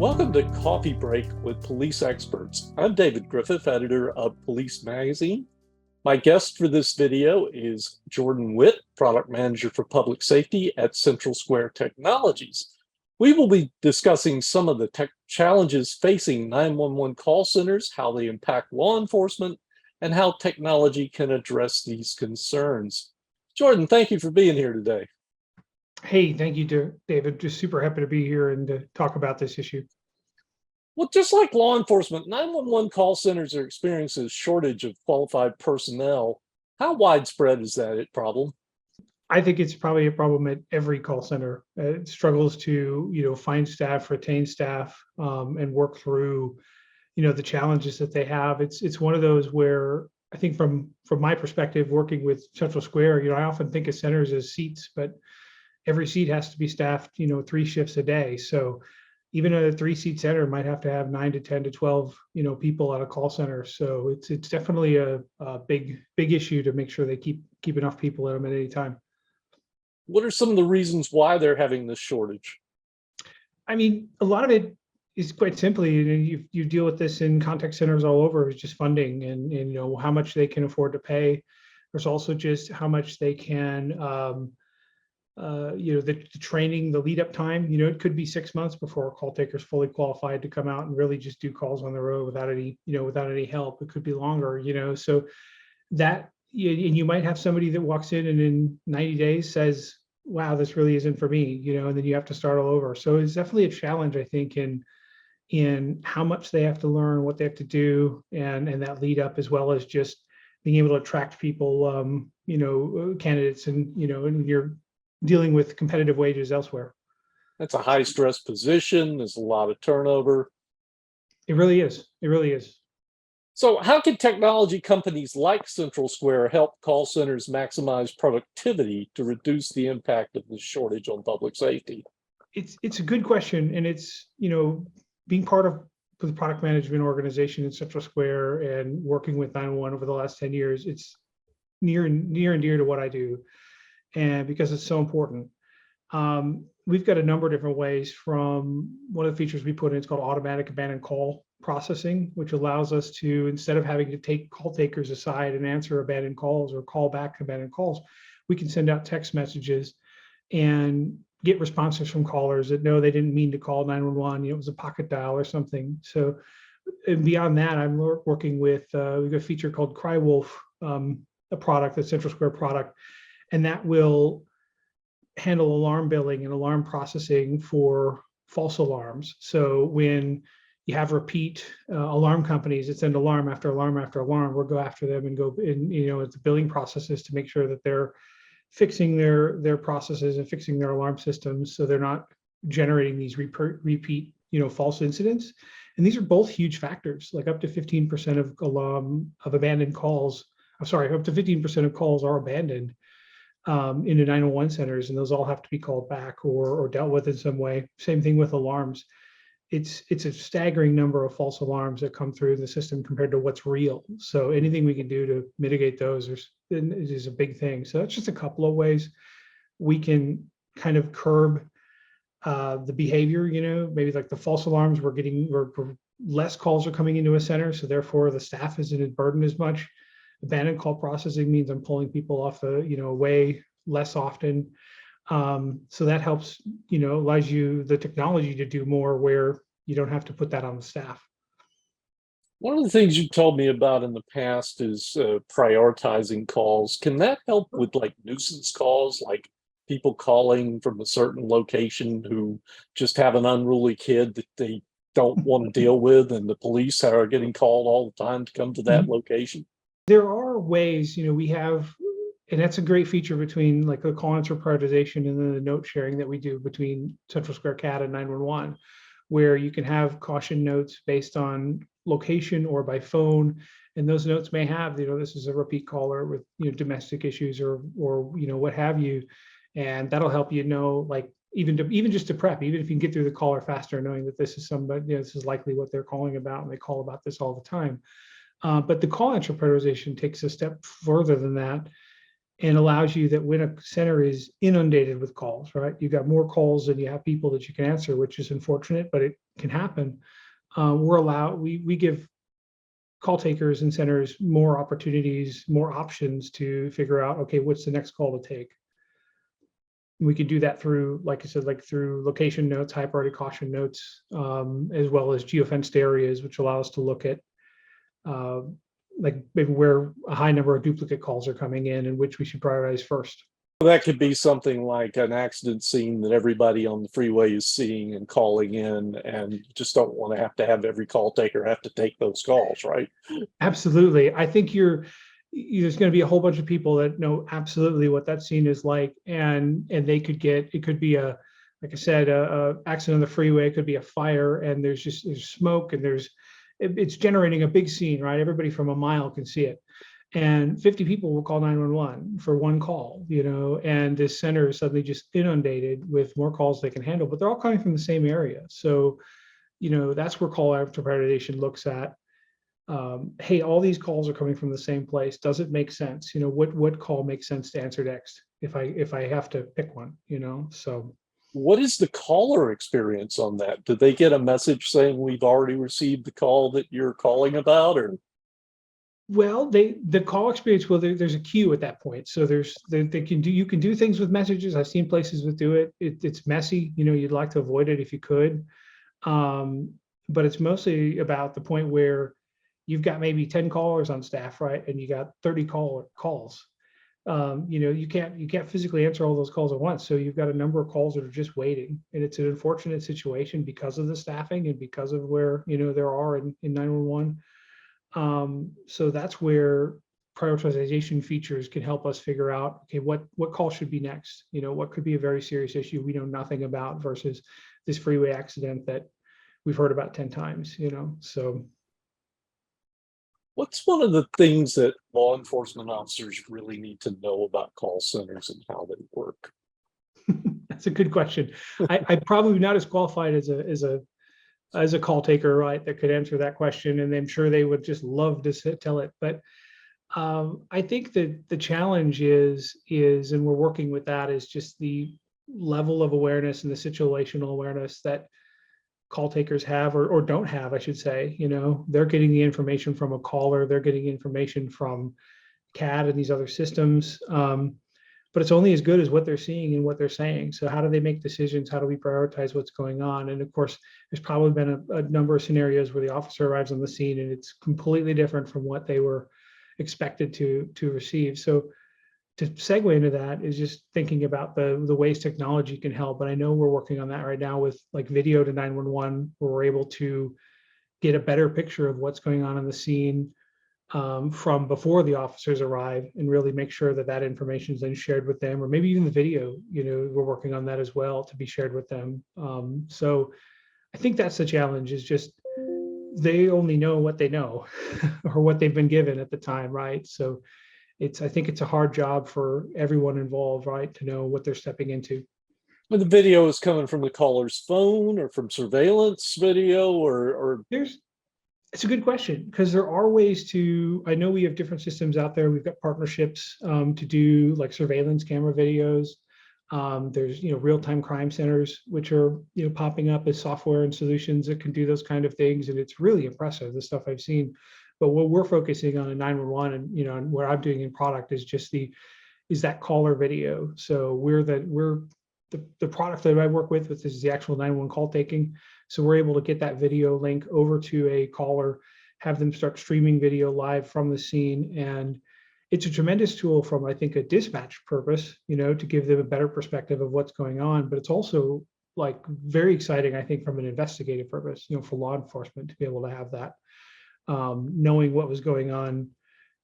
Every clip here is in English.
Welcome to Coffee Break with Police Experts. I'm David Griffith, editor of Police Magazine. My guest for this video is Jordan Witt, product manager for public safety at CentralSquare Technologies. We will be discussing some of the tech challenges facing 911 call centers, how they impact law enforcement, and how technology can address these concerns. Jordan, thank you for being here today. Hey, thank you, David. Just super happy to be here and to talk about this issue. Well, just like law enforcement, 911 call centers are experiencing a shortage of qualified personnel. How widespread is that problem? I think it's probably a problem at every call center. It struggles to, find staff, retain staff, and work through, the challenges that they have. It's one of those where I think from my perspective, working with CentralSquare, I often think of centers as seats, but every seat has to be staffed, 3 shifts a day. So even a 3-seat center might have to have 9 to 10 to 12, people at a call center. So it's definitely a big issue to make sure they keep enough people at them at any time. What are some of the reasons why they're having this shortage? I mean, a lot of it is quite simply, you deal with this in contact centers all over. It's just funding and how much they can afford to pay. There's also just how much they can the training, the lead up time, it could be 6 months before a call taker is fully qualified to come out and really just do calls on the road without any help. It could be longer, so that, and you might have somebody that walks in and in 90 days says, wow, this really isn't for me, and then you have to start all over. So it's definitely a challenge, I think, in how much they have to learn, what they have to do, and that lead up, as well as just being able to attract people, candidates, and you're dealing with competitive wages elsewhere. That's a high stress position. There's a lot of turnover. It really is. It really is. So how can technology companies like CentralSquare help call centers maximize productivity to reduce the impact of the shortage on public safety? It's a good question. And it's, being part of the product management organization in CentralSquare and working with 911 over the last 10 years, it's near and dear to what I do. And because it's so important. We've got a number of different ways. From one of the features we put in, it's called automatic abandoned call processing, which allows us to, instead of having to take call takers aside and answer abandoned calls or call back abandoned calls, we can send out text messages and get responses from callers that know they didn't mean to call 911. It was a pocket dial or something. So, and beyond that, I'm working with, we've got a feature called Cry Wolf, a product, a CentralSquare product, and that will handle alarm billing and alarm processing for false alarms. So when you have repeat alarm companies that send alarm after alarm after alarm, we'll go after them and go in, at the billing processes to make sure that they're fixing their processes and fixing their alarm systems, so they're not generating these repeat, false incidents. And these are both huge factors, like up to 15% of abandoned calls. I'm sorry, up to 15% of calls are abandoned into 911 centers, and those all have to be called back or dealt with in some way. Same thing with alarms. It's a staggering number of false alarms that come through the system compared to what's real. So anything we can do to mitigate those is a big thing. So that's just a couple of ways we can kind of curb the behavior. Maybe like the false alarms, we're less calls are coming into a center, so therefore the staff isn't burdened as much. Abandoned call processing means I'm pulling people off way less often. So that helps, allows you the technology to do more where you don't have to put that on the staff. One of the things you told me about in the past is prioritizing calls. Can that help with like nuisance calls, like people calling from a certain location who just have an unruly kid that they don't want to deal with, and the police are getting called all the time to come to that location? There are ways, we have, and that's a great feature between like the call answer prioritization and then the note sharing that we do between CentralSquare CAT and 911, where you can have caution notes based on location or by phone. And those notes may have, this is a repeat caller with, domestic issues or what have you. And that'll help like even just to prep, even if you can get through the caller faster, knowing that this is somebody, this is likely what they're calling about, and they call about this all the time. But the call answer prioritization takes a step further than that. and allows you that when a center is inundated with calls, right? You've got more calls than you have people that you can answer, which is unfortunate, but it can happen. We give call takers and centers more opportunities, more options to figure out, okay, what's the next call to take? We can do that through, like I said, like through location notes, high priority caution notes, as well as geofenced areas, which allow us to look at like maybe where a high number of duplicate calls are coming in and which we should prioritize first. That could be something like an accident scene that everybody on the freeway is seeing and calling in, and you just don't want to have every call taker have to take those calls, right? Absolutely. I think there's going to be a whole bunch of people that know absolutely what that scene is like, and they could get, it could be like I said, a accident on the freeway, it could be a fire, and there's smoke, and it's generating a big scene, right? Everybody from a mile can see it. And 50 people will call 911 for one call, and this center is suddenly just inundated with more calls they can handle, but they're all coming from the same area. So, that's where call after prioritization looks at, hey, all these calls are coming from the same place. Does it make sense? What call makes sense to answer next if I have to pick one, so. What is the caller experience on that? Do they get a message saying we've already received the call that you're calling about, or? Well, the call experience, well, there's a queue at that point. So you can do things with messages. I've seen places that do it. It's messy. You'd like to avoid it if you could. But it's mostly about the point where you've got maybe 10 callers on staff, right? And you got 30 calls. You can't physically answer all those calls at once. So you've got a number of calls that are just waiting. And it's an unfortunate situation because of the staffing and because of where, there are in 911. So that's where prioritization features can help us figure out, okay, what call should be next? What could be a very serious issue we know nothing about versus this freeway accident that we've heard about 10 times, so. What's one of the things that law enforcement officers really need to know about call centers and how they work? That's a good question. I'm probably not as qualified as a call taker, right, that could answer that question, and I'm sure they would just love to tell it. But I think that the challenge is, and we're working with that, is just the level of awareness and the situational awareness that call takers have or don't have, I should say. They're getting the information from a caller, they're getting information from CAD and these other systems. But it's only as good as what they're seeing and what they're saying. So how do they make decisions? How do we prioritize what's going on? And of course, there's probably been a number of scenarios where the officer arrives on the scene and it's completely different from what they were expected to receive. So to segue into that is just thinking about the ways technology can help. And I know we're working on that right now with like video to 911, where we're able to get a better picture of what's going on in the scene from before the officers arrive, and really make sure that information is then shared with them, or maybe even the video, we're working on that as well to be shared with them. So I think that's the challenge, is just they only know what they know or what they've been given at the time, right? So I think it's a hard job for everyone involved, right, to know what they're stepping into. When the video is coming from the caller's phone or from surveillance video, or it's a good question, because there are ways to, I know we have different systems out there. We've got partnerships to do like surveillance camera videos. There's, real-time crime centers, which are, popping up as software and solutions that can do those kind of things. And it's really impressive, the stuff I've seen. But what we're focusing on in 911 and, and what I'm doing in product is just is that caller video. So we're the product that I work with is the actual 911 call taking. So we're able to get that video link over to a caller, have them start streaming video live from the scene. And it's a tremendous tool from, I think, a dispatch purpose, to give them a better perspective of what's going on. But it's also like very exciting, I think, from an investigative purpose, for law enforcement to be able to have that, knowing what was going on,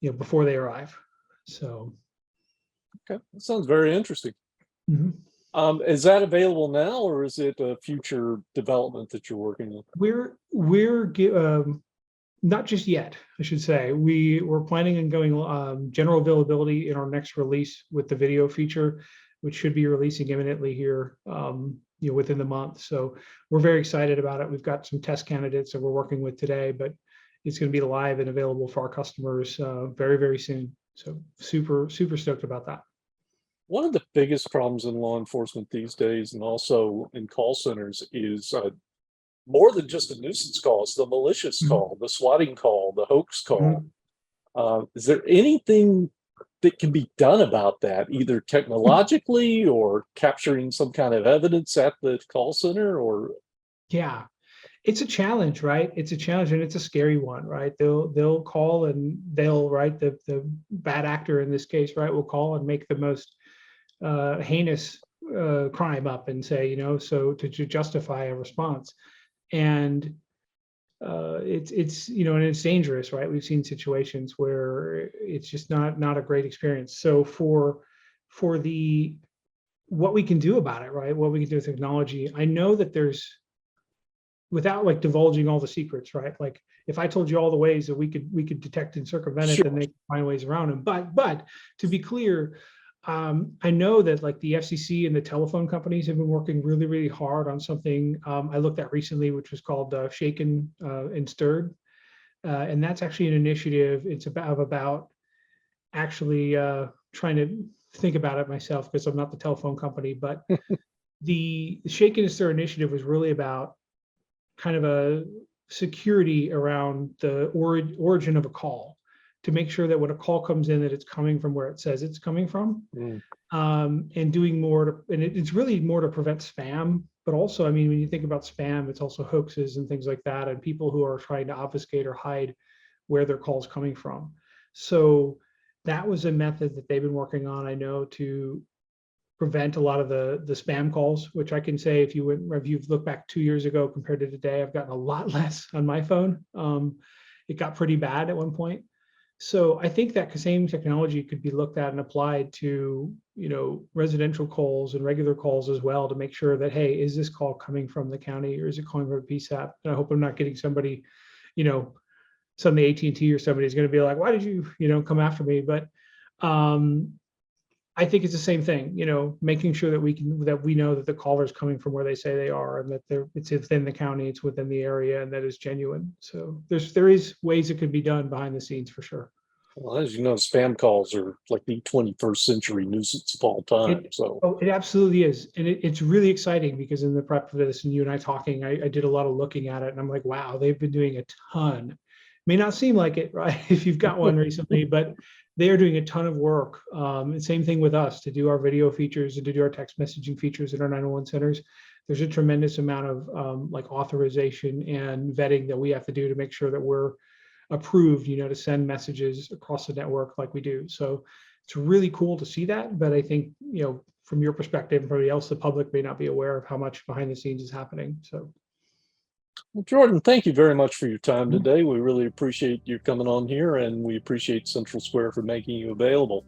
before they arrive. So. Okay, that sounds very interesting. Mm-hmm. Is that available now, or is it a future development that you're working on? We're not just yet, I should say. We're planning on going general availability in our next release with the video feature, which should be releasing imminently here, within the month. So we're very excited about it. We've got some test candidates that we're working with today, but it's going to be live and available for our customers very, very soon. So super, super stoked about that. One of the biggest problems in law enforcement these days, and also in call centers, is more than just the nuisance calls, the malicious Mhm, call, the swatting call, the hoax call. mhm. Is there anything that can be done about that, either technologically or capturing some kind of evidence at the call center? Or Yeah, it's a challenge, right? It's a challenge and it's a scary one, right? They'll call and they'll, right, the bad actor in this case, right, will call and make the most heinous crime up and say, so to justify a response. And it's and it's dangerous, right? We've seen situations where it's just not a great experience. So for the what we can do about it, right? What we can do with technology. I know that there's, without like divulging all the secrets, right? Like if I told you all the ways that we could detect and circumvent it, sure, then they find ways around them. But to be clear, I know that like the FCC and the telephone companies have been working really, really hard on something I looked at recently, which was called Shaken and Stirred, and that's actually an initiative. It's about actually trying to think about it myself because I'm not the telephone company, but the Shaken and Stir initiative was really about kind of a security around the origin of a call, to make sure that when a call comes in, that it's coming from where it says it's coming from, mm, and doing more to, and it's really more to prevent spam. But also, I mean, when you think about spam, it's also hoaxes and things like that, and people who are trying to obfuscate or hide where their call's coming from. So that was a method that they've been working on, I know, to prevent a lot of the spam calls, which I can say, if you've looked back 2 years ago compared to today, I've gotten a lot less on my phone. It got pretty bad at one point. So I think that same technology could be looked at and applied to, residential calls and regular calls as well, to make sure that, hey, is this call coming from the county or is it calling from a PSAP? And I hope I'm not getting somebody, suddenly AT&T or somebody is going to be like, why did you, come after me? But I think it's the same thing, making sure that we know that the caller is coming from where they say they are, and that it's within the county, it's within the area, and that is genuine. So there is ways it could be done behind the scenes for sure. well, as you know, spam calls are like the 21st century nuisance of all time. So, It absolutely is, and it's really exciting because in the prep for this, and you and I talking, I did a lot of looking at it, and I'm like, wow, they've been doing a ton. May not seem like it, right, if you've got one recently, but they are doing a ton of work. And same thing with us, to do our video features and to do our text messaging features in our 911 centers. There's a tremendous amount of like authorization and vetting that we have to do to make sure that we're approved, to send messages across the network like we do. So it's really cool to see that. But I think, from your perspective, everybody else, the public may not be aware of how much behind the scenes is happening. So well, Jordan, thank you very much for your time today. We really appreciate you coming on here, and we appreciate Central Square for making you available.